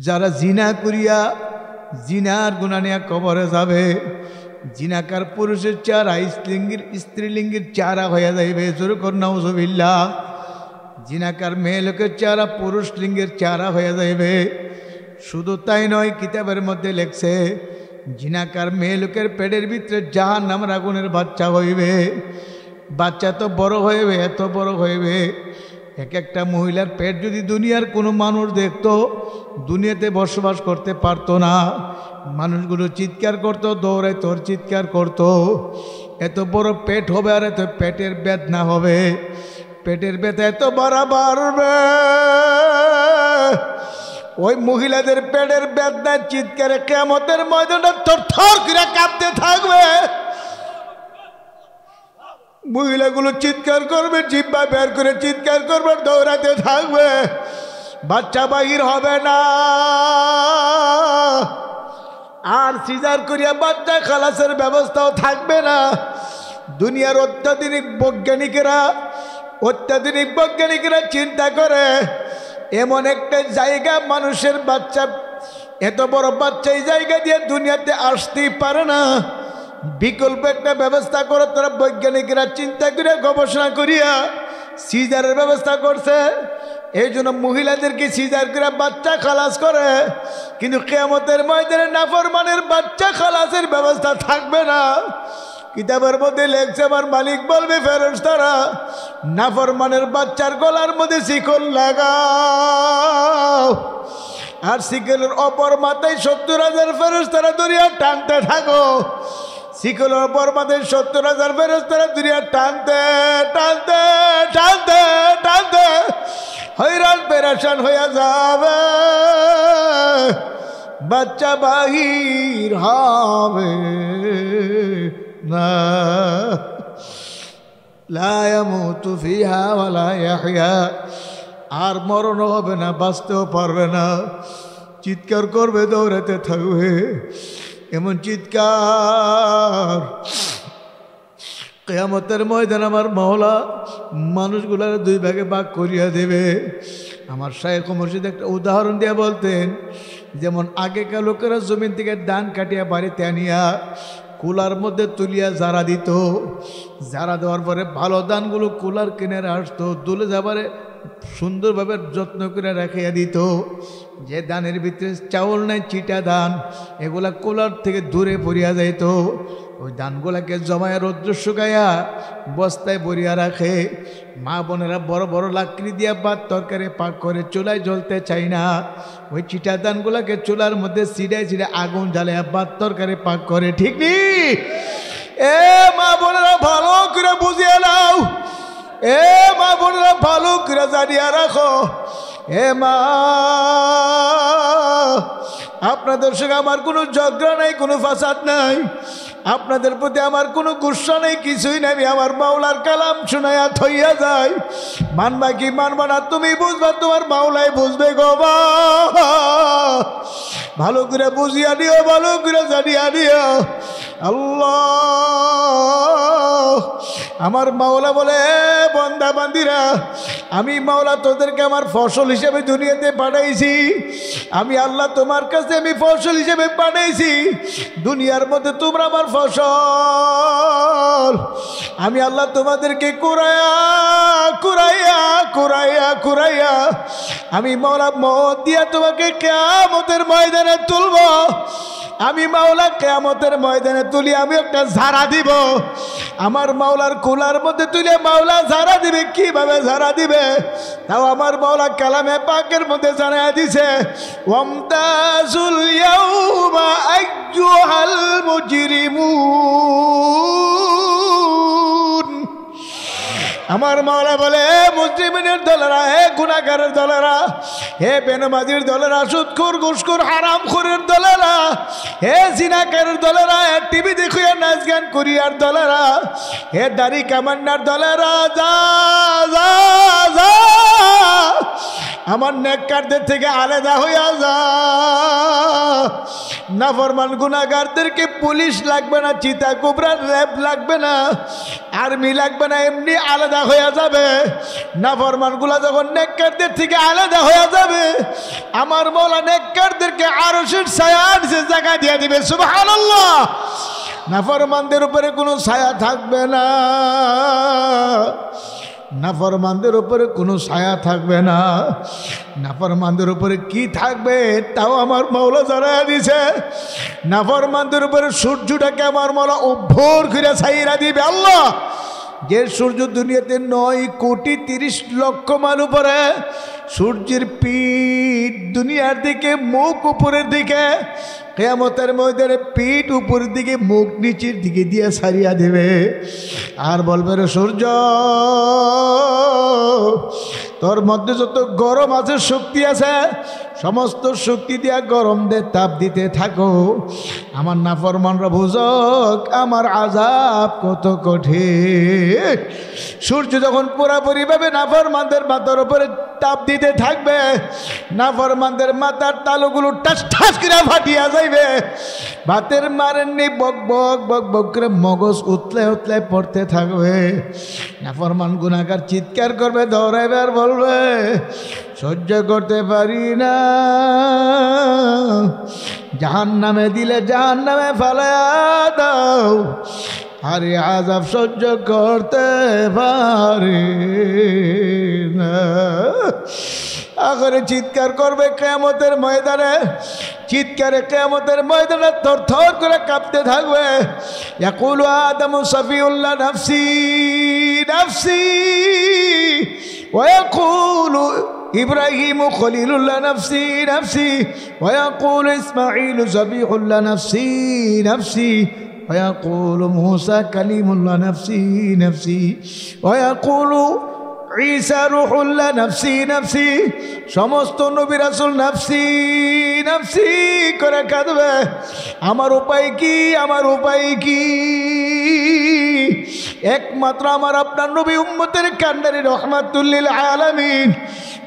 যারা জিনা করিয়া জিনার গুনাহ নিয়ে কবরে যাবে, জিনাকার পুরুষের চেহারা স্ত্রীলিঙ্গের চেহারা হয়ে যাইবে। জোরে কর নাউজুবিল্লাহ। জিনাকার মেয়ে লোকের চেহারা পুরুষ লিঙ্গের চেহারা হয়ে যাইবে। শুধু তাই নয়, কিতাবের মধ্যে লেখছে জিনাকার মেয়ে লোকের পেটের ভিতরে জাহান্নামের আগুনের বাচ্চা হইবে। বাচ্চা তো বড় হইবে, এত বড় হইবে, এক একটা মহিলার পেট যদি দুনিয়ার কোনো মানুষ দেখতো, দুনিয়াতে বসবাস করতে পারতো না। মানুষগুলো চিৎকার করতো, দৌড়ায় তোর চিৎকার করতো। এত বড় পেট হবে, আর এত পেটের বেদনা হবে, পেটের ব্যথা এত বাড়বে, ওই মহিলাদের পেটের বেদনায় চিৎকারে কিয়ামতের ময়দানটা থরথর করে কাঁপতে থাকবে। মহিলাগুলো চিৎকার করবে, জিহ্বা বের করে চিৎকার করবে, দৌড়াতে থাকবে। বাচ্চা বাহির হবে না, আর সিজার করিয়া বাচ্চা খালাসের ব্যবস্থাও থাকবে না। দুনিয়ার অত্যাধুনিক বৈজ্ঞানিকরা চিন্তা করে এমন একটা জায়গা, মানুষের বাচ্চা এত বড় বাচ্চা এই জায়গা দিয়ে দুনিয়াতে আসতেই পারে না, বিকল্প একটা ব্যবস্থা করে তারা বৈজ্ঞানিকরা চিন্তা করে গবেষণা করিয়া সিজারের ব্যবস্থা করছে। এই জন্য মহিলাদেরকে সিজার করে বাচ্চা খালাস করে। কিন্তু কিয়ামতের ময়দানে নাফরমানের বাচ্চা খালাসের ব্যবস্থা থাকবে না। কিতাবের মধ্যে লেখছে, আমার মালিক বলবে ফেরেশতারা, নাফরমানের বাচ্চার গলার মধ্যে শিকল লাগাও, আর শিকলের অপর মাথায় 70,000 ফেরেশতারা দরিয়া টানতে থাকো। শিকলের অপর মাথায় 70,000 ফেরেশতারা দরিয়া টানতে টানতে টানতে টানতে হয়রান পেরেশান হয়ে যাবে, বাচ্চা বাহির হবে না। লা ইয়ামুতু ফিহা ওয়া লা ইয়াহইয়া, আর মরণ হবে না, বাঁচতেও পারবে না। চিৎকার করবে, দৌড়াতে থাকবে, এমন চিৎকার কিয়ামতের ময়দান আমার মওলা মানুষগুলার দুই ভাগে ভাগ করিয়া দেবে। আমার শাইখ মুর্শিদ একটা উদাহরণ দিয়ে বলতেন, যেমন আগেকার লোকেরা জমিন থেকে ধান কাটিয়া বাড়িতে আনিয়া কুলার মধ্যে তুলিয়া জারা দিত, জারা দেওয়ার পরে ভালো ধানগুলো কুলার কিনারে আসতো, দুলে যাবারে সুন্দরভাবে যত্ন করে রাখিয়া দিত। যে ধানের ভিতরে চাউল নাই, চিটা ধান, এগুলা কুলার থেকে দূরে পড়িয়া যাইত। ওই ধানগুলাকে জমায়া রৌদ্র শুকাইয়া বস্তায় ভরিয়া রাখে। মা বোনেরা বড় বড় লাকড়ি দিয়া ভাত তরকারি পাক করে, চুলায় জ্বলতে চাই না, ওই চিটা ধানগুলাকে চুলার মধ্যে ছিড়ায় ছিড়ে আগুন জ্বালাইয়া ভাত তরকারি পাক করে। ঠিক নি? এ মা বোনেরা ভালো করে বুঝিয়ে নাও, এ মা বোনেরা ভালো করে জানিয়া রাখো। হে মা, আপনাদের সঙ্গে আমার কোনো ঝগড়া নাই, কোনো ফাসাদ নাই, আপনাদের প্রতি আমার কোনো গুসা নেই, কিছুই নাই। আমি আমার মাওলার কালাম শোনায়া থইয়া যাই, মানবা কি মানবা না তুমি বুঝবা, তোমার মাওলাই বুঝবে গো। ভালো করে বুঝিয়া দিও, ভালো করে জানিয়া দিও। আল্লাহ আমার মাওলা বলে, বন্দা বান্দিরা, আমি মাওলা তোদেরকে আমার ফসল হিসেবে দুনিয়াতে পাঠাইছি। আমি আল্লাহ তোমার কাছে আমি ফসল হিসেবে পাঠাইছি। দুনিয়ার মধ্যে তোমরা আমার ফসল। আমি আল্লাহ তোমাদেরকে কুরাইয়া কুরাইয়া কুরাইয়া কুরাইয়া আমি মাওলা মত দিয়া তোমাকে কিয়ামতের ময়দানে তুলব। আমি মাওলা কিয়ামতের ময়দানে তুলি, আমি একটা ঝাড়া দিব। আমার মাওলার কুলার মধ্যে তুলে মাওলা ঝাড়া দিবে। কিভাবে ঝাড়া দিবে তাও আমার মাওলা কালামে পাকের মধ্যে জানায়া দিছে, ওয়ামতাজুল ইয়াউমা আইয়ুহাল মুজরিমুন। আমার মাওলা বলে, মুজরিমিনের দলেরা, হে গুনাহগারের দলেরা, হে বেনামাজির দলেরা, সুদখোর ঘুষখোর হারামখোরের দলেরা, হে জিনাকারের দলেরা, হে টিভি দেখিয়া নাচ গান করিয়ার দলেরা, হে দাড়ি কামান্নার দলেরা, যা যা যা আমার নেককারদের থেকে আলাদা হইয়া যা। নাফরমান গুনাহগারদেরকে পুলিশ লাগবে না, চিতা কুবরার র্যাব লাগবে না, আর্মি লাগবে না, এমনি আলাদা হইয়া যাবে। নাফরমানগুলা যখন নেককারদের থেকে আলাদা হইয়া যাবে, আমার মওলা নেককারদেরকে আরশের ছায়ার নিচে জায়গা দিয়ে দিবে। সুবহানাল্লাহ। নাফরমানদের উপরে কোনো ছায়া থাকবে না, নাফরমানদের উপরে কোনো ছায়া থাকবে না। নাফরমানদের উপরে কি থাকবে তাও আমার মাওলা জানায়া দিছে। নাফরমানদের উপরে সূর্যটাকে আমার মাওলা উভর করে ছাইরা দিবে। আল্লাহ, যে সূর্য দুনিয়াতে 9,30,00,000 মাইল উপরে, সূর্যের পিঠ দুনিয়ার দিকে, মুখ উপরের দিকে, কিয়ামতের ময়দানে পিঠ উপরের দিকে, মুখ নিচের দিকে দিয়ে ছাড়িয়া দেবে। আর বলবে, রে সূর্য, তোর মধ্যে যত গরম আছে, শক্তি আছে, সমস্ত শক্তি দিয়া গরম দে, তাপ দিতে থাকো। আমার নাফরমানরা বুঝক আমার আযাব কত কঠিন। সূর্য যখন পুরাপুরি ভাবে নাফরমানদের মাথার উপরে তাপ দিতে থাকবে, নাফরমানদের মাথার তালুগুলো টাস ঠাস করে ফাটিয়া যাইবে। ভাতের মারেননি বক বক বক বক করে মগজ উতলে উতলে পড়তে থাকবে। নাফরমান গুনাহগার চিৎকার করবে, দৌড়াইবে আর বলবে, সহ্য করতে পারি না, জাহান্নামে দিলে জাহান্নামে ফেলায়া দাও, আরে আযাব সহ্য করতে পারি না। আখরে চিৎকার করবে কিয়ামতের ময়দানে, চিৎকারে কিয়ামতের ময়দানে থরথর করে কাঁপতে থাকবে। ইয়াকুলু আদামু সাফিউল্লাহ নাফসি নাফসি, ওয়া ইয়াকুলু ইব্রাহিমু খলিলুল্লাহ নাফসি নাফসি, ওয়া ইয়াকুলু ইসমাঈলু যাবিহুল্লাহ নাফসি নাফসি, ওয়া ইয়াকুলু মূসা কালিমুল্লাহ নাফসি নাফসি, ওয়া ইয়াকুলু ঈসা রূহুল্লাহ নাফসি নাফসি। সমস্ত নবী রাসূল নাফসি নাফসি করে কাঁদবে। আমার উপায় কি, আমার উপায় কি? একমাত্র আমার আপনার নবী উম্মতের কান্ডারি রহমাতুল লিল আলামিন,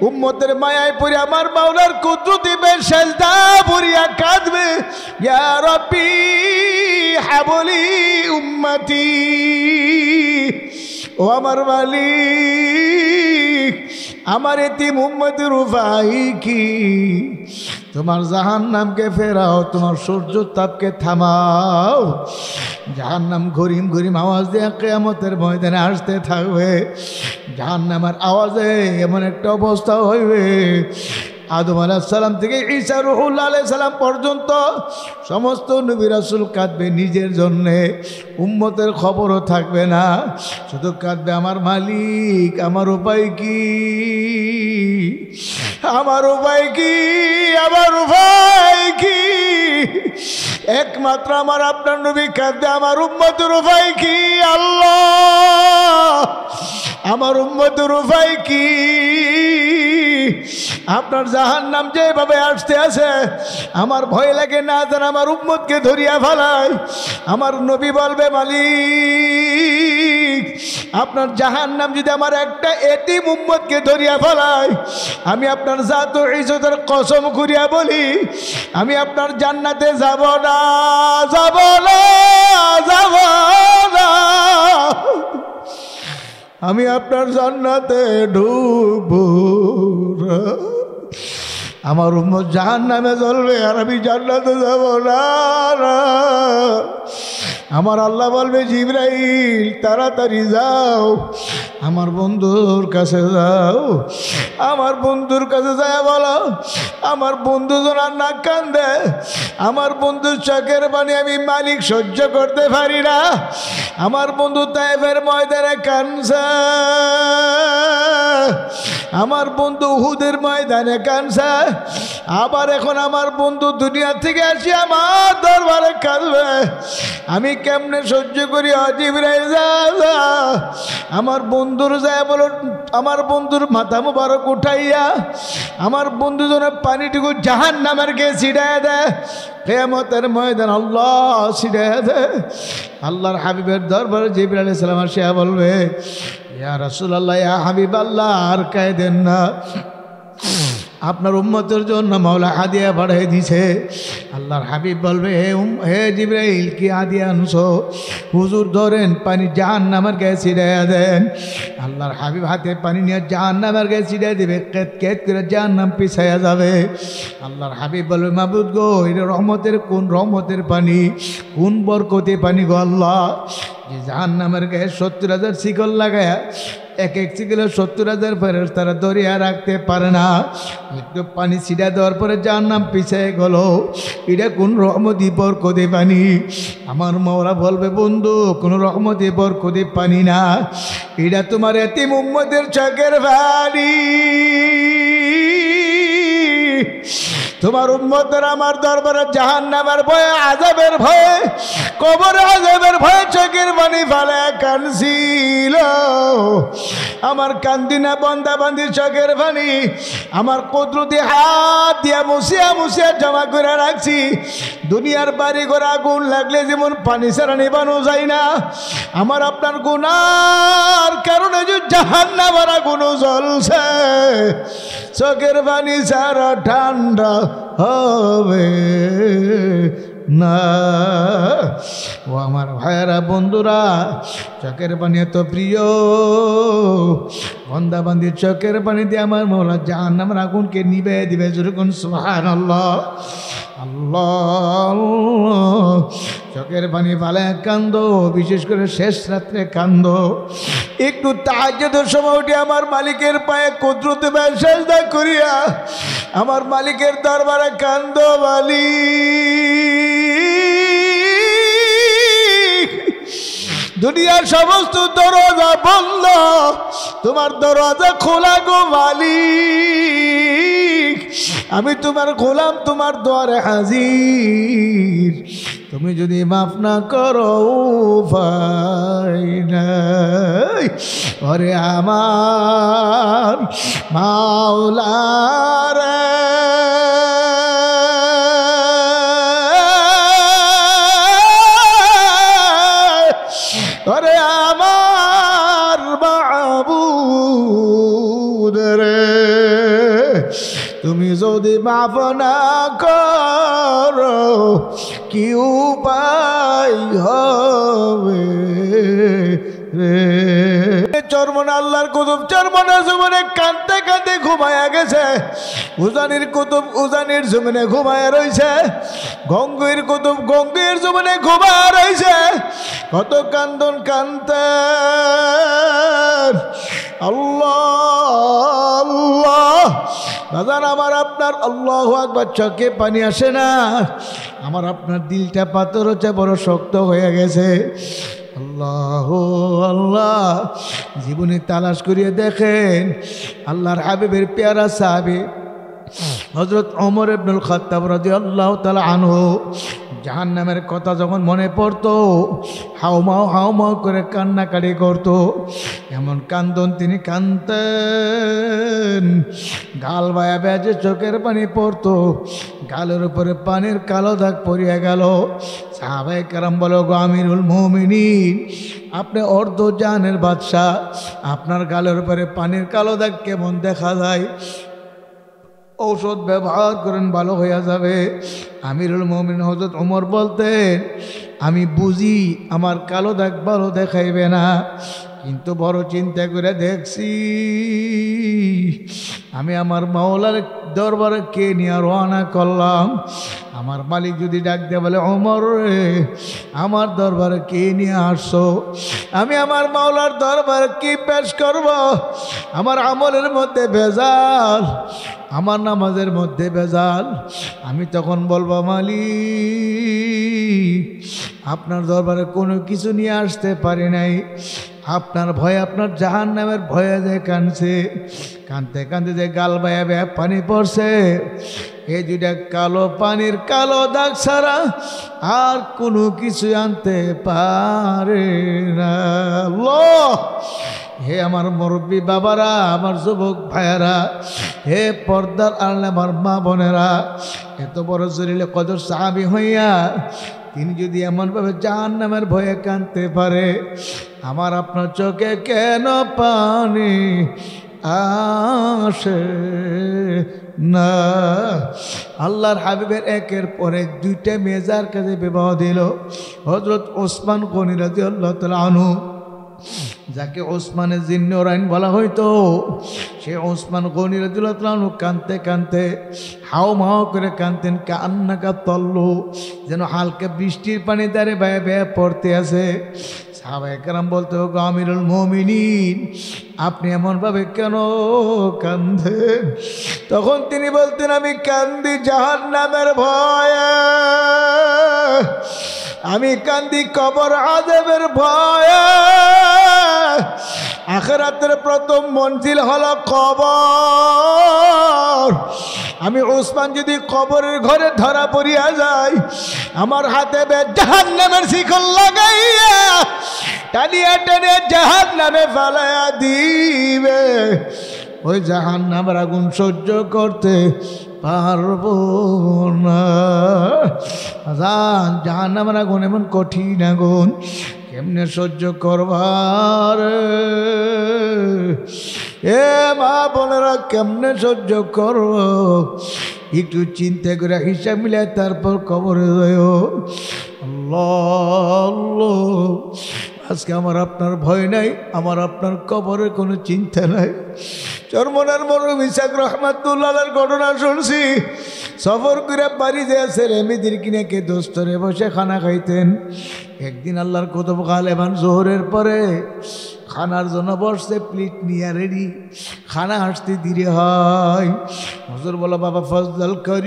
উম্মতের মায়ায় পড়ে আমার মাওলার কুদরতি সেজদা পড়িয়া কাঁদবে, ইয়া রাব্বি হাবলি উম্মতি। ও আমার মালিক, আমার এতিম উম্মতের উপায় কি? তোমার জাহান্নামকে ফেরাও, তোমার সূর্য তাপকে থামাও। জাহান্নাম ঘরিম ঘরিম আওয়াজ দিয়ে কিয়ামতের ময়দানে আসতে থাকবে। জাহান্নামের আওয়াজে এমন একটা অবস্থা হইবে, আদম আলাইহিস সালাম থেকে ঈসা রূহুল্লাহ আলাইহিস সালাম পর্যন্ত সমস্ত নবী রাসূল কাঁদবে নিজের জন্যে, উম্মতের খবরও থাকবে না, শুধু কাঁদবে আমার মালিক, আমার উপায় কি, আমার উপায় কি, আমার উপায় কি? একমাত্র আমার আপনার নবী কাঁদবে, আমার উম্মতের উপায় কি? আল্লাহ, আমার উম্মতের উপায় কি? আপনার জাহান্নাম যেভাবে আসতে আছে আমার ভয় লাগে, না যেন আমার উম্মতকে ধরিয়া ফেলায়। আমার নবী বলবে, মালিক, আপনার জাহান্নাম যদি আমার একটা এতিম উম্মতকে ধরিয়া ফেলায়, আমি আপনার জাত ও ইজ্জতের কসম করিয়া বলি, আমি আপনার জান্নাতে যাব না, যাব না, যাব না, আমি আপনার জান্নাতে ঢুকবো না। আমার উম্মত জাহান্নামে জ্বলবে আর আমি জান্নাতে যাব না। আমার আল্লাহ বলবে, জিবরাইল তাড়াতাড়ি যাও, আমার বন্ধুর কাছে যাও। আমার বন্ধুর কাছে যায় বলো, আমার বন্ধু যেন না কান্দে, আমার বন্ধুর চোখের পানি আমি মালিক সহ্য করতে পারি না। আমার বন্ধু তায়েফের ময়দানে কানছে, আমার বন্ধু উহুদের ময়দানে কানছে, আবার এখন আমার বন্ধু দুনিয়া থেকে আসি আমার দরবারে কাঁদবে। আমি কেমনে সহ্য করি? জিবরাইল যা, আমার বন্ধুর যায় বলো, আমার বন্ধুর মাথা মুবারক উঠাইয়া আমার বন্ধু যেন পানিটুকু জাহান্নামের কে ছিটাইয়া দেয়। কিয়ামতের ময়দান আল্লাহ ছিটাইয়া দেয়। আল্লাহর হাবিবের দরবারে জিবরাইল আলাইহিস সালাম আসিয়া বলবে, ইয়া রাসূলুল্লাহ, ইয়া হাবিবাল্লাহ, আর কাঁদেন না। আপনার উম্মতের জন্য মাওলা হাদিয়া বাড়াই দিছে। আল্লাহর হাবিব বলবে, হে জিবরাইল, কি হাদিয়া আনছো? হুজুর ধরেন পানি জাহান্নামের গায়ে ছিটাইয়া দেন। আল্লাহর হাবিব হাতে পানি নিয়ে জাহান্নামের গায়ে ছিটাই দেবে, কেত কেত করে জাহান্নাম পিছাইয়া যাবে। আল্লাহর হাবিব বলবে, মাবুদ গো, এটা রহমতের কোন রহমতের পানি, কোন বরকতে পানি গো আল্লাহ, যে জাহান্নামের গায়ে 70,000 শিকল লাগায়া এক এক শিকলে 70,000 ফেরেশতারা ধরিয়া রাখতে পারে না। একটু পানি ছিটা দেওয়ার পরে জাহান্নাম পিছিয়ে গেল, এটা কোন রহমতি বরকতে পানি? আমার মাওলা বলবে, বন্ধু, কোন রহমতি বরকতে পানি না, এটা তোমার এতিম উম্মতের চোখের পানি। তোমার উম্মতের আমার দরবারে জাহান্নামের ভয়ে, আযাবের ভয়ে, কবরে আযাবের ভয়ে চোখের পানি ফেলে কাঁদছিল। আমার কান্দিনা বন্দা বান্দি চোখের পানি আমার কুদরতি হাত দিয়া মুছিয়া মুছিয়া জমা করে রাখছি। দুনিয়ার বাড়ি ঘর আগুন লাগলে যেমন পানি ছাড়া নিবানো যায় না, আমার আপনার গুনার কারণে যে জাহান্নামের আগুন জ্বলছে, চোখের পানি ছাড়া ঠান্ডা হবে না। ও আমার ভাইয়েরা, বন্ধুরা, চোখের পানি এত প্রিয়, বন্দা বান্দির চোখের পানি দিয়ে আমার মাওলা জাহান্নামের আগুনকে নিবে দিবে। যেরকম সুবহানাল্লাহ, আল্লাহ। চোখের পানি ফালে কান্দো, বিশেষ করে শেষ রাত্রে কান্দো। একটু তাহাজ্জুদের সময় উঠে আমার মালিকের পায়ে কুদরতে সেজদা করিয়া আমার মালিকের দরবারে কান্দো। মালিক, দুনিয়ার সমস্ত দরজা বন্ধ, তোমার দরজা খোলা গো মালিক। আমি তোমার গোলাম, তোমার দ্বারে হাজির। তুমি যদি মাফ না করো উপায় নাই। ওরে আমার মাওলা রে, ওরে আমার মাবুদ রে, তুমি যদি মাফ না করো কি উপায় হবে রে? চরমনা আল্লাহর কুতুব চরমনার জমিনে কাঁদতে কাঁদতে ঘুমায়া গেছে। উজানির কুতুব উজানির জমিনে ঘুমায়া রয়েছে। গঙ্গের কুতুব গঙ্গের জমিনে ঘুমায়া রয়েছে। কত কান্দন কান্দেন। আল্লাহ আল্লাহ, বাজার আমার আপনার আল্লাহু আকবার চোখে পানি আসে না। আমার আপনার দিলটা পাথর হচ্ছে, বড় শক্ত হয়ে গেছে। আল্লাহ আল্লাহ, জীবনে তালাশ করিয়ে দেখেন আল্লাহর হাবিবের পেয়ারা সাহাবী হযরত ওমর ইবনুল খাত্তাব রাদিয়াল্লাহু তাআলা আনহু জাহান্নামের কথা যখন মনে পড়তো হাউমাউ হাউমাউ করে কান্নাকাটি করতো। এমন কান্দন তিনি কাঁদতেন, গাল বায়া বেজে চোখের পানি পড়তো, গালের উপরে পানির কালো দাগ পড়িয়া গেল। সাহাবায়ে কেরাম বলো, গো আমিরুল মুমিনিন, আপনি অর্ধ জাহানের বাদশাহ, আপনার গালের উপরে পানির কালো দাগ কেমন দেখা যায়? ঔষধ ব্যবহার করেন, ভালো হয়ে যাবে। আমিরুল মুমিনিন হযরত ওমর বলতেন, আমি বুঝি আমার কালো দাগ ভালো দেখাইবে না, কিন্তু বড় চিন্তা করে দেখছি আমি আমার মাওলার দরবারে কে নিয়ে রওনা করলাম। আমার মালিক যদি ডাক দিয়ে বলে, ওমর রে, আমার দরবারে কে নিয়ে আসছো? আমি আমার মাওলার দরবারে কি পেশ করব? আমার আমলের মধ্যে ভেজাল, আমার নামাজের মধ্যে ভেজাল। আমি তখন বলবো, মালিক, আপনার দরবারে কোনো কিছু নিয়ে আসতে পারি নাই। আপনার ভয়ে, আপনার জাহান্নামের ভয়ে যে কাঁদছে, কাঁদতে কাঁদতে যে গাল বায়া বায়া পানি পড়ছে, এই দুইটা কালো পানির কালো দাগ ছাড়া আর কোনো কিছু আনতে পারে না। হে আমার মুরব্বী বাবারা, আমার যুবক ভাইয়েরা, হে পর্দার আড়ালে আমার মা বোনেরা, এত বড় জলিলে কদর সাহাবী হইয়া তিনি যদি এমনভাবে জাহান্নামের ভয়ে কাঁদতে পারে, আমার আপনার চোখে কেন পানি আসে না। আল্লাহর হাবিবের একের পরে দুইটা মেজার কাছে বিবাহ দিল। হযরত ওসমান গনি রাদিয়াল্লাহু তাআলা আনহু, যাকে ওসমানের জিন্নুরাইন বলা হইতো, সে ওসমান গনি রাদিয়াল্লাহু তাআলা আনহু কাঁদতে কাঁদতে হাও মাও করে কাঁদতেন, কান্নাকা তল্লু, যেন হালকা বৃষ্টির পানি দ্বারে বেয়ে বেয়ে পড়তে আছে। সাহাবায়ে কেরাম বলতে, গো আমিরুল মুমিনিন, আপনি এমনভাবে কেন কাঁদেন? তখন তিনি বলতেন, আমি কান্দি জাহান্নামের ভয়ে, আমি কান্দি কবর আযাবের ভয়ে। আখিরাতের প্রথম মঞ্জিল হলো কবর। আমি ওসমান যদি কবরের ঘরে ধরা পড়িয়া যাই, আমার হাতে জাহান্নামের শিকল লাগাইয়া টানিয়া টেনে জাহান্নামে ফেলাইয়া দিবে। ওই জাহান্নামের আগুন সহ্য করতে পারবো না। জাহান্নামের আগুন এমন কঠিন আগুন, কেমনে সহ্য করবার? এ মা বোনেরা, কেমনে সহ্য করব? একটু চিন্তা করে হিসাব মিলে তারপর কবরে যায়। আল্লাহ, আজকে আমার আপনার ভয় নাই, আমার আপনার কবরের কোনো চিন্তা নাই। চরমনার মরহুম ইসহাক রহমাতুল্লাহ আলাইহির ঘটনা শুনছি। সফর করে বাড়ি যে ছেলে মেয়েদের কিনে কে দোস্তরে বসে খানা খাইতেন। একদিন আল্লাহর কুতুব গালেবান জোহরের পরে খানার জন্য বসছে, প্লেট নিয়ে রেডি, খানা আসতে দেরি হয়। হুজুর বলো, বাবা ফজল করিম,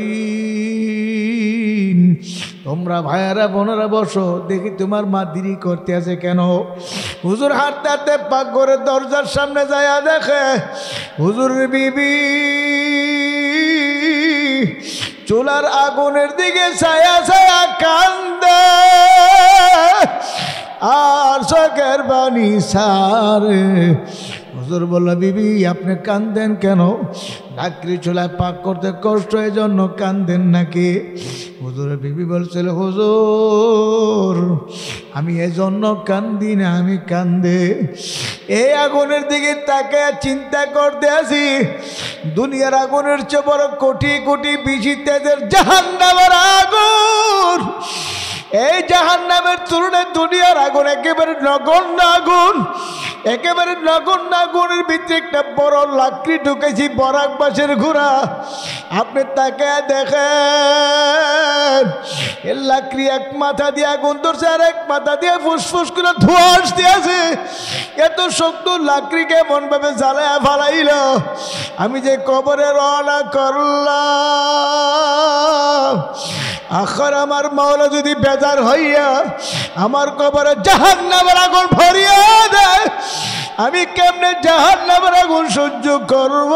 তোমরা ভাইয়ারা বোনেরা বসো, দেখি তোমার মা দেরি করতে আছে কেন? হুজুর হাঁটতে হাঁটতে পাকঘরের দরজার সামনে যায়, দেখে হুজুরের বিবি চুলার আগুনের দিকে ছায়া ছায়া কান্দে, আর চোখের পানি সারে। হুজুর বলল, বিবি আপনি কান্দেন কেন? লাকড়ি চুলায় পাক করতে কষ্ট, এই জন্য কান্দেন নাকি? হুজুরের বিবি বলছিল, হুজুর আমি এই জন্য কান্দি না, আমি কান্দে এই আগুনের দিকে তাকে চিন্তা করতে আছি। দুনিয়ার আগুনের চেয়ে বড় কোটি কোটি বেশি তেজের জাহান্নামের আগুন। এই জাহান্নামের তুলনায় দুনিয়ার আগুন একেবারে নগণ্য আগুন, একেবারে নগণ্য আগুনের ভিতরে একটা বড় লাকড়ি ঢুকেছি, বরাক বাসের ঘোড়া। আপনি তাকে দেখেন, এর লাকড়ি এক মাথা দিয়ে আগুন ধরছে, আর এক মাথা দিয়ে ফুসফুস করে ধোঁয়া আসতে আছে। এত শক্ত লাকড়িকে এমন ভাবে জ্বালায় ফালাইল। আমি যে কবরে রওনা করলাম, আখর আমার মাওলা যদি বেজার হইয়া আমার কবরে জাহান্নামের আগুন ভরিয়া দেয়, আমি কেমনে জাহান্নামের আগুন সহ্য করব?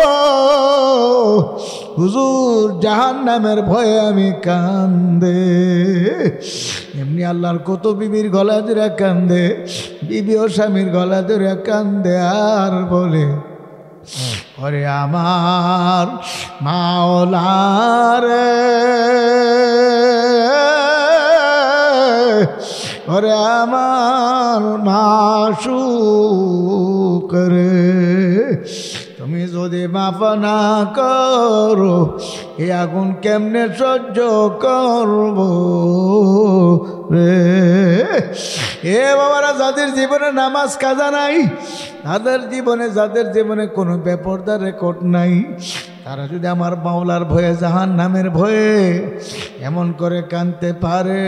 হুজুর জাহান্নামের ভয়ে আমি কান্দে। এমনি আল্লাহর কত বিবির গলা ধরে কান্দে, বিবি ও স্বামীর গলা ধরে কান্দে, আর বলে, ওরে আমার মাওলা রে, ওরে আমার মাশুক রে, তুমি যদি মাফ না করো এই আগুন কেমনে সহ্য করব রে? এ বাবারা, যাদের জীবনে নামাজ কাজা নাই, যাদের জীবনে কোনো বেপরদার রেকর্ড নাই, তারা যদি আমার মাওলার ভয়ে, জাহান্নামের ভয়ে এমন করে কাঁদতে পারে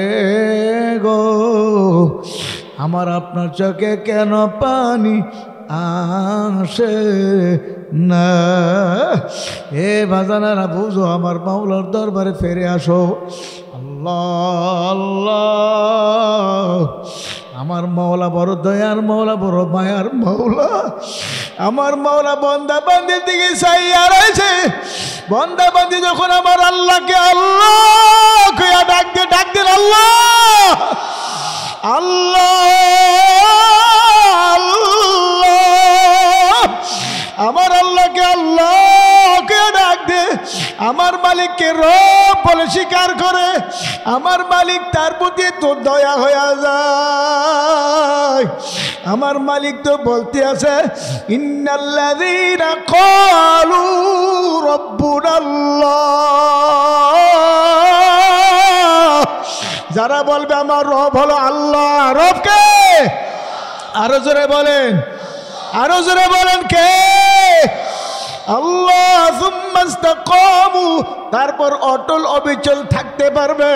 গো, আমার আপনার চোখে কেন পানি আসে না? এ বাজানারা বুঝো, আমার মাওলার দরবারে ফিরে আসো। আল্লাহ আল্লাহ, আমার মাওলা বড় দয়ার মাওলা, বড় মায়ার মাওলা। আমার মাওলা বান্দা বান্দির দিকে চাইয়া রয়েছে। বান্দা বান্দি যখন আমার আল্লাহকে আল্লাহ কইয়া ডাক দেন, আল্লাহ আল্লাহ আল্লাহ, আমার আল্লাহকে আল্লাহ কে ডাক দে, আমার মালিককে রব বলে স্বীকার করে, আমার মালিক তার প্রতি তো দয়া হয়ে যায়। আমার মালিক তো বলতে আছে, ইন্নাল্লাযীনা ক্বালু রাব্বুনাল্লাহ, যারা বলবে আমার রব হলো আল্লাহ। রবকে আরো জোরে বলেন, আরো জোরে বলেন, কে? আল্লাহ। সুম্মা ইসতাকামু, তারপর অটল অবিচল থাকতে পারবে।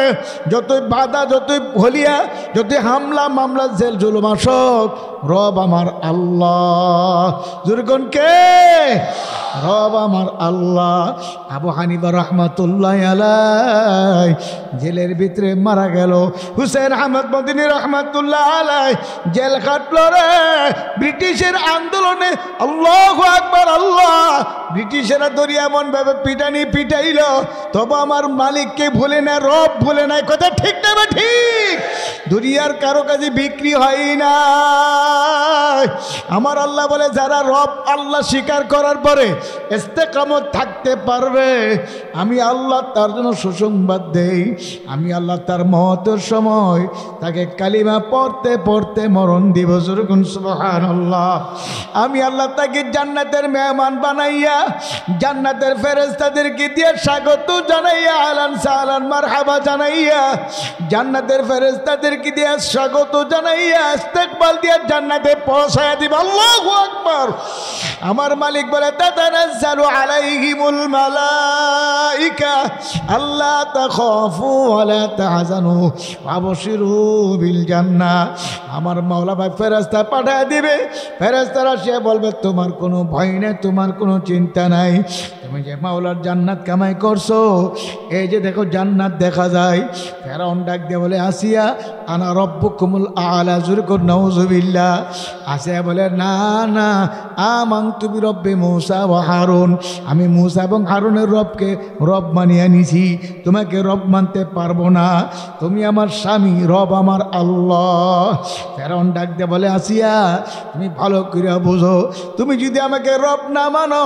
যতই বাধা, যতই হলিয়া, যতই হামলা মামলা, জেল জুলুম আসুক, রব আমার আল্লাহ। জুরগন কে? রব আমার আল্লাহ। আবু হানিফা রাহমাতুল্লাহ আলাইহি জেলের ভিতরে মারা গেল। হুসেন আহমদ মদিনী রাহমাতুল্লাহ আলাইহি জেল খাটলো রে ব্রিটিশের আন্দোলনে। আল্লাহু আকবার, আল্লাহ। ব্রিটিশেরা দড়ি এমন ভাবে পিটানি পিটাইল, তবে আমার মালিককে ভুলে না, রব ভুলে নাই। কথা ঠিক না? ঠিক। দুনিয়ার কারো কাছে বিক্রি হয় না। আমার আল্লাহ বলে, যারা রব আল্লাহ স্বীকার করার পরে ইস্তেকামত থাকতে পারবে, আমি আল্লাহ তার জন্য সুসংবাদ দেই। আমি আল্লাহ তার মওতের সময় তাকে কালিমা পড়তে পড়তে মরণ দিব। যখন সুবহানাল্লাহ। আমি আল্লাহ তাকে জান্নাতের মেহমান বানাইয়া, জান্নাতের ফেরেশতাদেরকে দিয়ে স্বাগত জানাইয়া, আহলান সাহলান মারহাবা জানাইয়া, জান্নাতের ফেরেশতাদেরকে দিয়ে স্বাগত জানাইয়া, ইস্তেকবাল দিয়ে জান্নাতে পৌঁছায়া দিব। আল্লাহু আকবার। আমার মালিক বলে, তাতানাজ্জালু আলাইহিমুল মালাইকা আল্লা তাখাফু ওয়া লা তাহজানু ওয়াবশিরু বিল জান্নাহ। আমার মাওলা ভাই ফেরেশতা পাঠিয়ে দিবে। ফেরেশতারা সে বলবে, তোমার কোনো ভয় নেই, তোমার কোনো চিন্তা নাই। তুমি যে মাওলার জান্নাত কামাই করছো, এই যে দেখো জান্নাত দেখা যায়। ফেরাউন ডাক দিয়ে বলে, আসিয়া আনা রব্বুকুমুল আলা। যুরকুন নাউযুবিল্লাহ। আসিয়া বলে, না না, আমানতু বিরব্বি মূসা ওয়া হারুন, আমি মূসা এবং হারুনের রবকে রব মানিয়ে নিছি, তোমাকে রব মানতে পারবো না। তুমি আমার স্বামী, রব আমার আল্লাহ। ফেরাউন ডাক দিয়ে বলে, আসিয়া তুমি ভালো করে বুঝো, তুমি যদি আমাকে রব না মানো,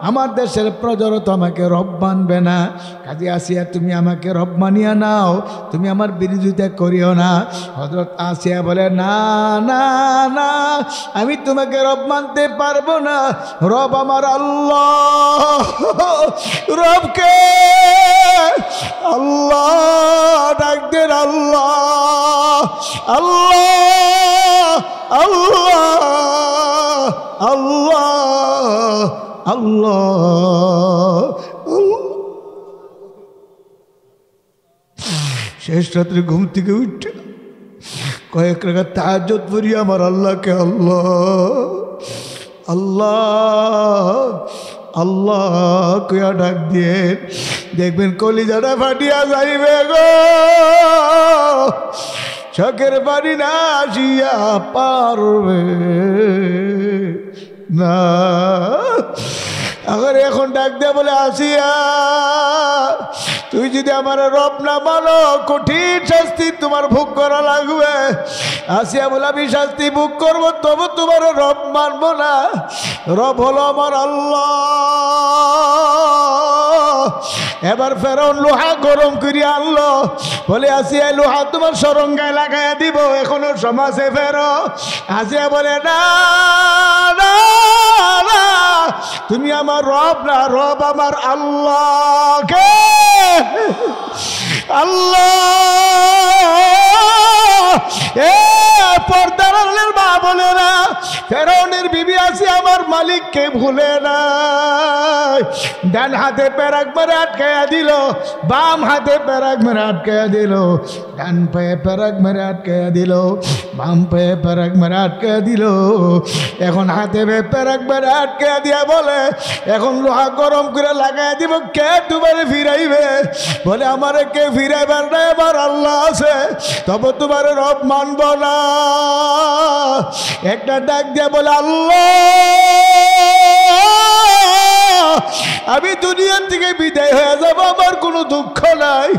আমার দেশের প্রজারা তো আমাকে রব মানবে না। কাজে আসিয়া তুমি আমাকে রব মানিয়া নাও, তুমি আমার বিরোধিতা করিও না। হযরত আসিয়া বলে, না না না, আমি তোমাকে রব মানতে পারবো না, রব আমার আল্লাহ। রবকে আল্লাহ ডাক দেন, আল্লাহ আল্লাহ আল্লাহ আল্লাহ আল্লাহ। শেষ রাত্রে ঘুম থেকে উঠে কয়েক রাকাত তাহাজ্জুদ পড়ি আমার আল্লাহকে আল্লাহ আল্লাহ আল্লাহ কইয়া ডাক দিয়ে দেখবেন কলিজাটা ফাটিয়া যাইবে গো। চোখের পানি না আসিয়া পারবে না। আবার এখন ডাক দিয়ে বলে, আসিয়া তুই যদি আমার রব না মানো, কঠিন শাস্তি তোমার ভোগ করা লাগবে। আসিয়া বলে, আমি শাস্তি ভোগ করবো, তবু তোমার রব মানবো না। রব হলো আমার আল্লাহ। এবার ফেরাউন লোহা গরম করিয়া আনলো, বলে, আসিয়া লোহা তোমার সরঙ্গায় লাগাইয়া দিব, এখনো সমাজে ফেরো। আসিয়া বলে, না না না, তুমি আমার রব না, রব আমার আল্লাহ। কে? আল্লাহ। এ পর্দার আড়ালের মা বলে না, ফেরাউনের বিবি আছে আমার মালিককে ভুলে না। ডান হাতে পেরাক মেরে আটকাইয়া দিল, বাম হাতে পেরাক মেরে আটকাইয়া দিল, ডান পায়ে পেরাক মেরে আটকাইয়া দিল, বাম পায়ে পেরাক মেরে আটকাইয়া দিল। এখন হাতে পেরাক মেরে আটকাইয়া দিয়া বলে, এখন লোহা গরম করে লাগাইয়া দিব, কে তোমার ফিরাইবে? বলে, আমারে কে ফিরাইবার না, আমার আল্লাহ আছে, তবে তোমার রব মানব না। একটা ডাক দিয়ে বলে, আল্লাহ আমি দুনিয়ার থেকে বিদায় হয়ে যাব, আমার কোনো দুঃখ নাই।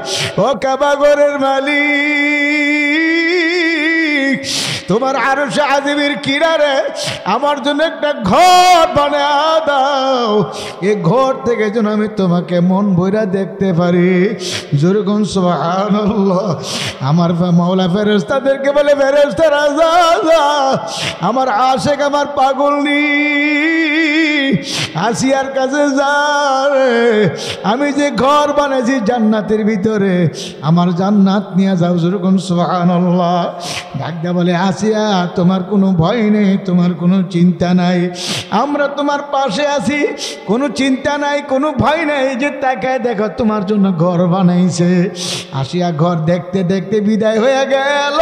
ও কাবাগরের মালিক, তোমার আরশে আজিমের কিনারে আমার জন্য একটা ঘর বানায়া দাও, এই ঘর থেকে যেন আমি তোমাকে মন ভইরা দেখতে পারি। জোরে কোন সুবহানাল্লাহ। আমার মাওলা ফেরেশতাদেরকে বলে, ফেরেশতারা যা যা, আমার আশিক আমার পাগল নি আসিয়ার কাছে যা, আমি যে ঘর বানাইছি জান্নাতের ভিতরে, আমার জান্নাত নিয়ে যাও। জোরে কোন সুবহানাল্লাহ। ডাকদা বলে, আসিয়া তোমার কোনো ভয় নেই, তোমার কোনো চিন্তা নাই, আমরা তোমার পাশে আছি, কোনো চিন্তা নাই, কোনো ভয় নাই। যে তাকায় দেখো তোমার জন্য ঘর বানাইছে। আসিয়া ঘর দেখতে দেখতে বিদায় হয়ে গেল,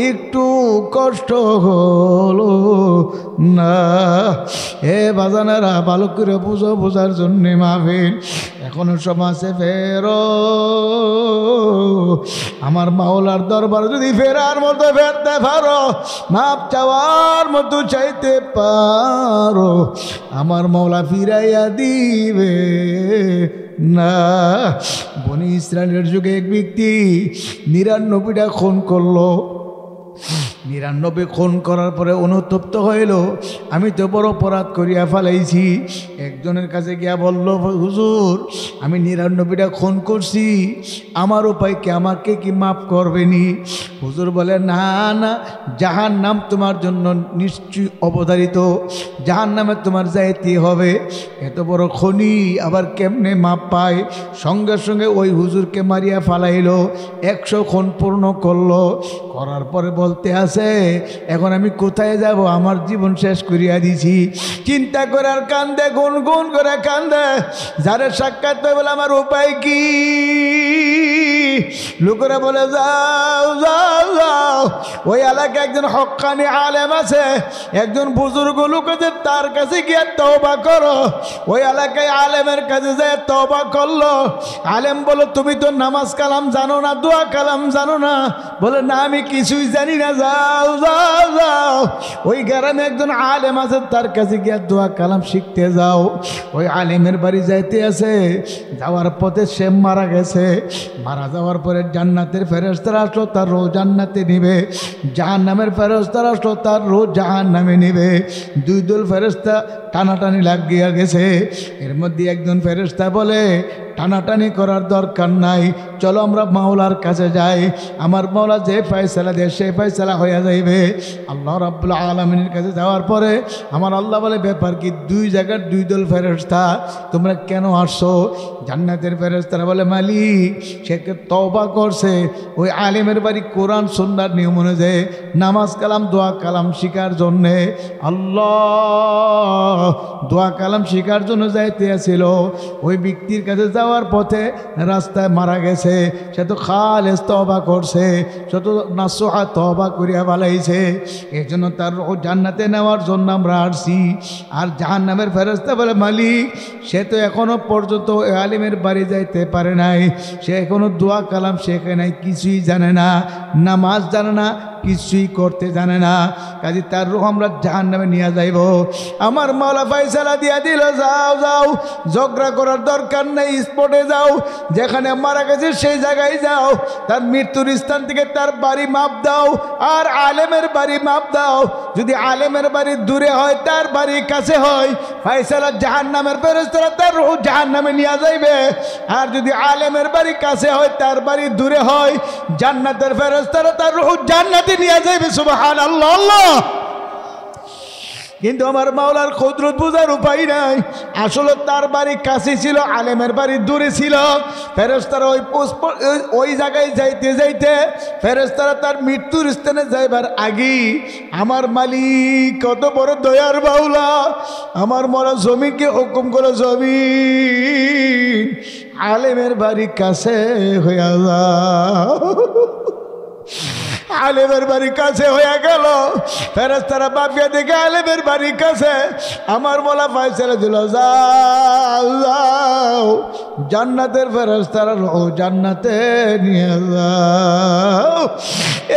একটু কষ্ট হলো না। হে বাজানেরা, ভালো করে বুঝো, বোঝার জন্য মাহফিল এখনো সমাজে ফেরো। আমার মাওলার দরবার যদি ফেরার মতো ফেরতে পারো, মাপ চাওয়ার মতো চাইতে পারো, আমার মাওলা ফিরাইয়া দিবে না। বনি ইসরায়েলের যুগে এক ব্যক্তি ৯৯টা খুন করলো। ৯৯ খুন করার পরে অনুতপ্ত হইল, আমি তো বড় অপরাধ করিয়া ফেলাইছি। একজনের কাছে গিয়া বলল, হুজুর আমি ৯৯টা খুন করছি, আমার উপায় কি, আমাকে কি মাফ করবেনি? হুজুর বলে, না না, জাহান্নাম তোমার জন্য নিশ্চয়ই অবধারিত, জাহান্নামে তোমার যাইতে হবে। এত বড় খনি আবার কেমনে মাপ পায়? সঙ্গে সঙ্গে ওই হুজুরকে মারিয়া ফালাইল, ১০০ খুন পূর্ণ করলো। করার পরে বলতে আছে, এখন আমি কোথায় যাব, আমার জীবন শেষ করিয়া দিছি। চিন্তা করে আর কান্দে, গুন গুন করে কান্দে। যারে সাক্ষাৎ পাই বলে, আমার উপায় কি? লোকেরা বলে, যাও যাও যাও, ওই এলাকায় একজন হক্কানি আলেম আছে, একজন বুজুর্গ লোক আছে, তার কাছে গিয়ে তওবা করো। ওই এলাকায় আলেমের কাছে যায় তওবা করলো। আলেম বলো, তুমি তো নামাজ কালাম জানো না, দোয়া কালাম জানো না? বলে, না আমি কিছুই জানি না। যাও যাও যাও, ওই গ্রামে একজন আলেম আছে, তার কাছে গিয়ে দোয়া কালাম শিখতে যাও। ওই আলেমের বাড়ি যাইতে আছে, যাওয়ার পথে সে মারা গেছে। মারা যাওয়ার পরে জান্নাতের ফেরেশতারা আসলো, তার রোজ জান্নাতে নিবে। জাহান্নামের ফেরেশতারা আসলো, তার রোজ জাহান্নামে নিবে। দুই দল ফেরেশতা টানাটানি লাগিয়া গেছে। এর মধ্যে একজন ফেরেশতা বলে, টানাটানি করার দরকার নাই, চলো আমরা মাওলার কাছে যাই। আমার মাওলা যে ফয়সালা দেয় সেই ফয়সালা হয়ে যাইবে। আল্লাহ রাব্বুল আলামিনের কাছে যাওয়ার পরে আমার আল্লাহ বলে, ব্যাপার কি? দুই জায়গার দুই দল ফেরেশতা, তোমরা কেন আসছো? জান্নাতের ফেরেশতারা বলে, মালিক সে তওবা করছে, ওই আলেমের বাড়ি কোরআন সুন্নাহর নিয়ম অনুযায়ী নামাজ কালাম দোয়া কালাম শিখার জন্যে। আল্লাহ, দোয়া কালাম শিখার জন্য যাইতে আসছিল। ওই ব্যক্তির কাছে যাওয়ার পথে রাস্তায় মারা গেছে। সে তো খালেস তওবা করছে, সে তো নাসুহা তওবা করিয়া বালাইছে। এই জন্য তার জান্নাতে নেওয়ার জন্য আমরা আসছি। আর জাহান্নামের ফেরেশতা বলে, মালিক সে তো এখনো পর্যন্ত আলিমের বাড়ি যাইতে পারে নাই, সে এখনো দোয়া কালাম শেখে নাই, কিছুই জানে না, নামাজ জানে না, কিছুই করতে জানে না। কাজে তার রূহ আমরা জাহান্নামে নিয়ে যাইব। আমার মাওলা ফয়সালা দিয়া দিল, যাও যাও, ঝগড়া করার দরকার নেই, স্পটে যাও, যেখানে মারা গেছে সেই জায়গায় যাও, তার মৃত্যুর স্থান থেকে তার বাড়ি মাপ দাও, আর আলেমের বাড়ি মাপ দাও। যদি আলেমের বাড়ি দূরে হয়, তার বাড়ি কাছে হয়, ফয়সালা জাহান্নামের ফেরেশতারা তার রূহ জাহান্নামে নিয়ে যাইবে। আর যদি আলেমের বাড়ি কাছে হয়, তার বাড়ি দূরে হয়, জান্নাতের ফেরেশতারা তার রূহ জান্নাতে নিয়ে যাইবে। সুবহানাল্লাহ। কিন্তু আমার মাওলার কুদরত বুঝার উপায় নাই। আসলে তার বাড়ি কাছে ছিল, আলেমের বাড়ি দূরে ছিল। ফেরেশতারা ওই জায়গায় যাইতে যাইতে ফেরেশতারা তার মৃত্যুর স্থানে যাইবার আগে আমার মালিক কত বড় দয়ার বাউলা, আমার মাওলা জমিনকে হুকুম করে, জমিন আলেমের বাড়ি কাছে হইয়া যাও। আলেমের বাড়ি কাছে হয়ে গেল। ফেরেশতারা বাপিয়া দেখে আলেমের বাড়ির কাছে। আমার মাওলা ফয়সালা দিল, যাও যাও, জান্নাতের ফেরেশতারা রূহ জান্নাতে নিয়ে যাও।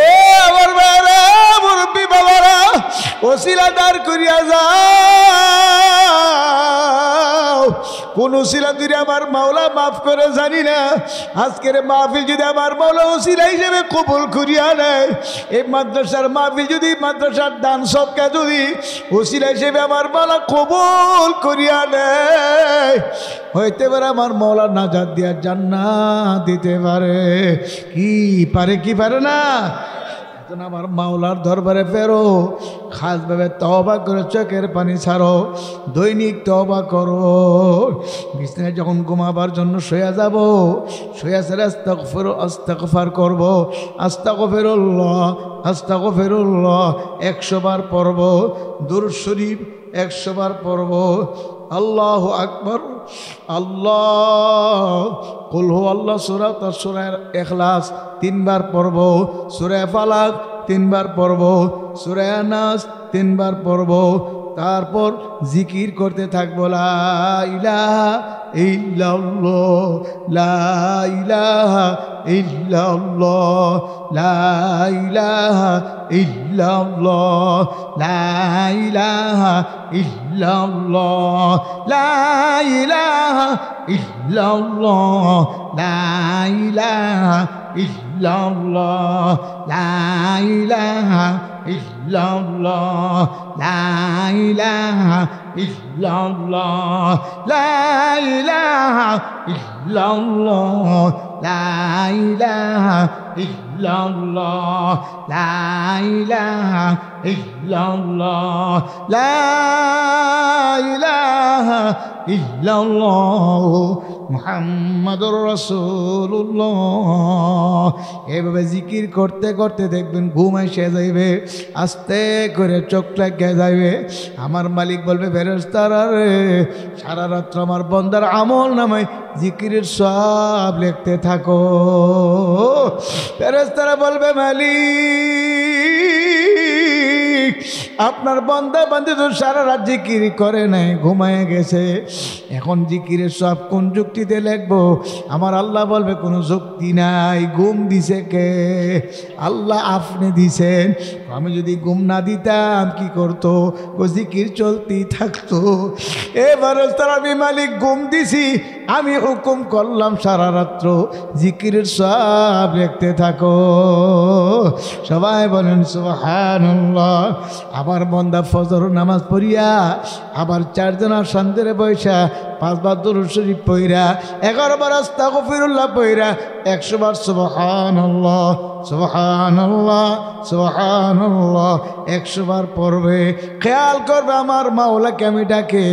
এ আমার বাবা, মুরব্বি বাবারা, ওসিলা দাঁড় করিয়া যাও। কোন উসিলা তুই আমার মাওলা মাফ করে জানি না, আজকের মাহফিল যদি আমার মাওলা উসিলা হিসেবে কবুল করিয়া নেয়, এই মাদ্রাসার মাহফিল যদি মাদ্রাসার দান সদকা যদি উসিলা হিসেবে আমার মাওলা কবুল করিয়া নেয়, হইতে পারে আমার মাওলা নাজাত দিয়া জান্নাত দিতে পারে। কি পারে কি পারে না? আমার মাওলার দরবারে ফেরো, খাসভাবে তওবা করে চোখের পানি ছাড়ো, দৈনিক তওবা করো। বিছানায় যখন ঘুমাবার জন্য শুয়ে যাব, শুয়ে ছেড়ে আস্তাগফার করব, আস্তাগফিরুল্লাহ আস্তাগফিরুল্লাহ 100 বার পড়ব, দুরূদ শরীফ 100 বার পড়ব, আল্লাহু আকবার, আল্লাহ কুল হু আল্লাহ সূরা তার সূরা ইখলাস 3 বার পড়ব, সূরা ফালাক 3 বার পড়ব, সূরা নাস 3 বার পড়ব, তারপর জিকির করতে থাকবো লা ইলাহা ইল্লাল্লাহ লা ইলাহা ইল্লাল্লাহ লা ইলাহা ইল্লাল্লাহ লা ইলাহা ইল্লাল্লাহ লা ইলাহা ইল্লাল্লাহ লা ইলাহা ইল্লাল্লাহ লা ইলাহা ইল্লাল্লাহ লা ইলাহা ইল্লাল্লাহ লা ইলাহা ইল্লাল্লাহ লা ইলাহা ইল্লাল্লাহ লা ইলাহা ইল্লাল্লাহ লা ইলাহা ইল্লাল্লাহ মুহাম্মাদুর রাসূলুল্লাহ। এভাবে জিকির করতে করতে দেখবেন ঘুম এসে যাইবে, আস্তে করে চোখ লেগে যাইবে। আমার মালিক বলবে, ফেরেশতারা রে, সারা রাত্র আমার বান্দার আমল নামায় জিকিরের সব লিখতে থাকো। ফেরেশতারা বলবে, মালিক আপনার বান্দা বান্দি তো সারা রাত জিকির করে নাই, ঘুমায় গেছে, এখন জিকিরের সব কোন যুক্তিতে লিখবো? আমার আল্লাহ বলবে, কোনো যুক্তি নাই। ঘুম দিছে কে? আল্লাহ আপনি দিছেন। আমি যদি ঘুম না দিতাম কি করতো? জিকির চলতেই থাকতো। এবার আমি মালিক ঘুম দিছি, আমি হুকুম করলাম সারা রাত্র জিকিরের সব লিখতে থাকো। সবাই বলেন সুবহানাল্লাহ। আবার বান্দা ফজর নামাজ পড়িয়া আবার 4 জনা শান্তিরে বৈশা 5 বার দুরূদ শরীফ পড়া, 11 বার আস্তাগফিরুল্লাহ পড়া, 100 বার সুবহানাল্লাহ সুবহানাল্লাহ সুবহানাল্লাহ 100 বার পড়বে। খেয়াল করবে আমার মাওলাকে আমি ডাকে,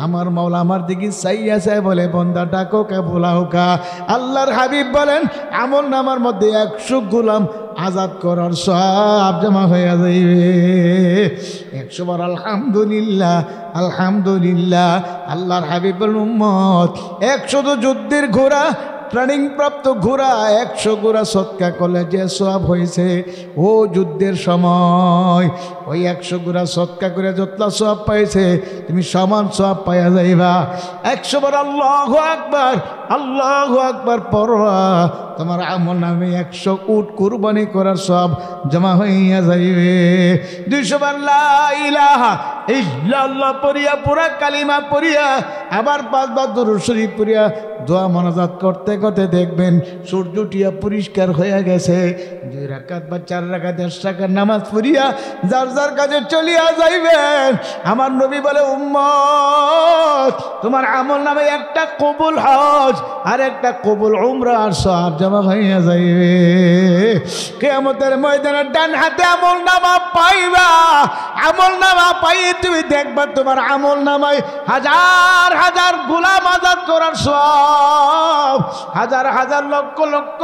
আমার মাওলা আমার দিকে চাইয়া চাই বলে, বান্দা ডাকো কে বোলাও কা। আল্লাহর হাবিব বলেন, আমল নামার মধ্যে 100 গোলাম আজাদ করার সব জমা হয়ে যাইবে। 100 বার আলহামদুলিল্লাহ আলহামদুলিল্লাহ। আল্লাহর হাবিব বলেন, উম্মত 100 যুদ্ধের ঘোড়া, ট্রেনিং প্রাপ্ত ঘোড়া 100 ঘোড়া সৎকা করলে যে সওয়াব হয়েছে ও যুদ্ধের সময়, ওই 100 ঘোড়া সৎকা করে যতলা সওয়াব পাইছে তুমি সমান সওয়াব পাইয়া যাইবা। 100 বার আল্লাহু আকবার আল্লাহু আকবার পড়া, তোমার আমল নামে 100 উট কুরবানি করার সব জমা হইয়া যাইবে। 200 বার লা ইলাহা ইল্লাল্লাহ পড়িয়া, পুরা কালিমা পড়িয়া, আবার 5 বার দুরূদ শরীফ পড়িয়া দোয়া মোনাজাত করতে করতে দেখবেন সূর্য উঠিয়া পরিষ্কার হয়ে গেছে। 2 রাকাত বা 4 রাকাত 10 রাকাত নামাজ পড়িয়া যার যার কাছে চলিয়া যাইবেন। আমার নবী বলে, উম্মত তোমার আমল নামে একটা কবুল হজ আর একটা কবুল উমরার সওয়াব জমা হইয়া যাইবে। কিয়ামতের ময়দানে ডান হাতে আমল নামা পাইবা, আমল নামা পাইয়ে তুমি দেখবা তোমার আমল নামায় হাজার হাজার গোলাম আজাদ করার সওয়াব, হাজার হাজার লক্ষ লক্ষ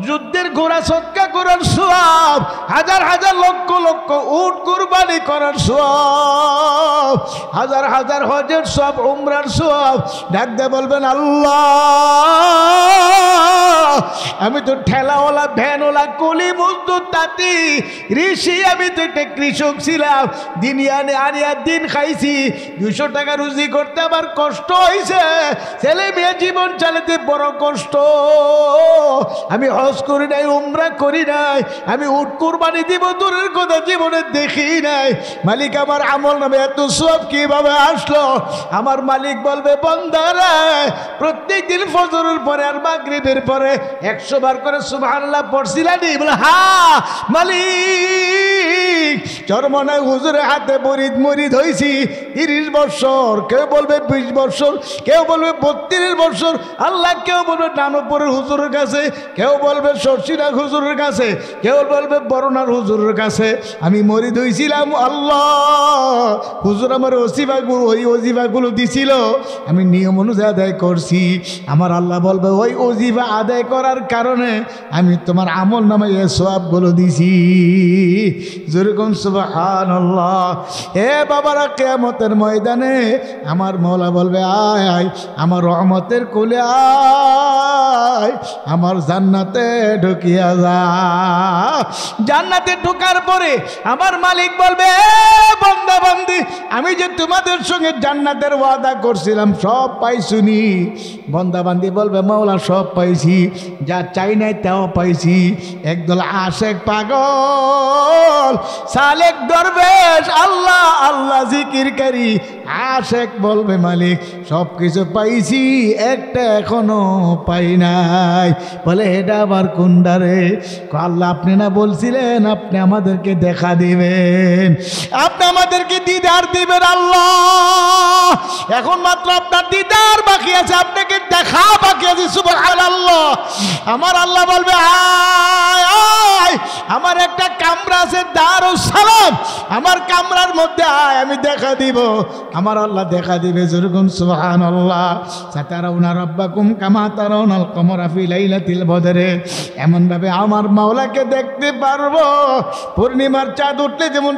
যুদ্ধের ঘোড়া সৎকা করার সওয়াব, হাজার হাজার লক্ষ লক্ষ উট কুরবানি করার সওয়াব, হাজার হাজার হজের সওয়াব, উমরার সওয়াব। ডাক দিয়ে বলবেন, আল্লাহ আমি তো ঠেলাওয়ালা ভ্যানওয়ালা কুলি মজদুর তাঁতি ঋষি, আমি তো একটা কৃষক ছিলাম, দিন আনিয়া দিন খাইছি, 200 টাকা রুজি করতে আমার কষ্ট হয়েছে, ছেলে মেয়ে জীবন চালাতে বড় কষ্ট। আমি হজ করি নাই, উমরা করি নাই, আমি উট কুরবানি দিব দূরের কথা জীবনে দেখি নাই। মালিক আমার আমল নামে এত সব কিভাবে আসলো? আমার মালিক বলবে, বান্দারা প্রত্যেক দিন ফজরের পরে আর মাগরিবের পরে 100 বার করে সুবহানাল্লাহ পড়ছিলানি? বলে হ্যাঁ মালিক। চরমনায় হুজুরের হাতে মরিদ হয়েছি 30 বছর, কেউ বলবে 20 বছর, কেউ বলবে 32 বছর। আল্লাহ কেউ বলবে নানুপুরের হুজুরের কাছে, কেউ বলবে শর্ষিনাগ হুজুরের কাছে, কেউ বলবে বরনার হুজুরের কাছে আমি মরিদ হয়েছিলাম। আল্লাহ হুজুর আমার ওই ওজিফাগুলো দিছিল, আমি নিয়ম অনুযায়ী আদায় করছি। আমার আল্লাহ বলবে ওই ওজিফা আদায় করার কারণে আমি তোমার আমল নামে এ সওয়াবগুলো দিছি। যেরকম সুবহানাল্লাহ। এ বাবারা, কিয়ামতের ময়দানে আমার মওলা বলবে আয় আয় আমার রহমতের কোলে আয়, আমার জান্নাতে ঢুকিয়া যা। জান্নাতে ঢোকার পরে আমার মালিক বলবে, বান্দা বান্দি আমি যে তোমাদের সঙ্গে জান্নাতের ওয়াদা করছিলাম সব পাইছুনি? বান্দা বান্দি বলবে, মাওলা সব পাইছি, যা চাই নাই তাও পাইছি। একদল আশেক পাগল সালেক দরবেশ আল্লাহ আল্লাহ জিকিরকারী আশেক বলবে, মালিক সব কিছু পাইছি, একটা এখনো পাই নাই। বলে এটা আবার কোনটারে? আল্লাহ আপনি না বলছিলেন আপনি আমাদেরকে দেখা দিবেন, আপনি আমাদেরকে দিদার দিবেন। আল্লাহ এখন মাত্র আপনার দিদার বাকি আছে, আপনাকে দেখা বাকি আছে। সুবহানাল্লাহ। আমার আল্লাহ বলবে আয় আয়, আমার একটা কামরা আছে দারুস সালাম, আমার কামরার মধ্যে আয়, আমি দেখা দিব। আমার আল্লাহ দেখা দিবে। যেরকম সুবহানাল্লাহ। সাতারাউনা রাব্বাকুম কামা তারাউনাল কমরা ফি লাইলাতিল বদরে, এমন ভাবে আমার মাওলাকে দেখতে পারবো পূর্ণিমার চাঁদ উঠলে যেমন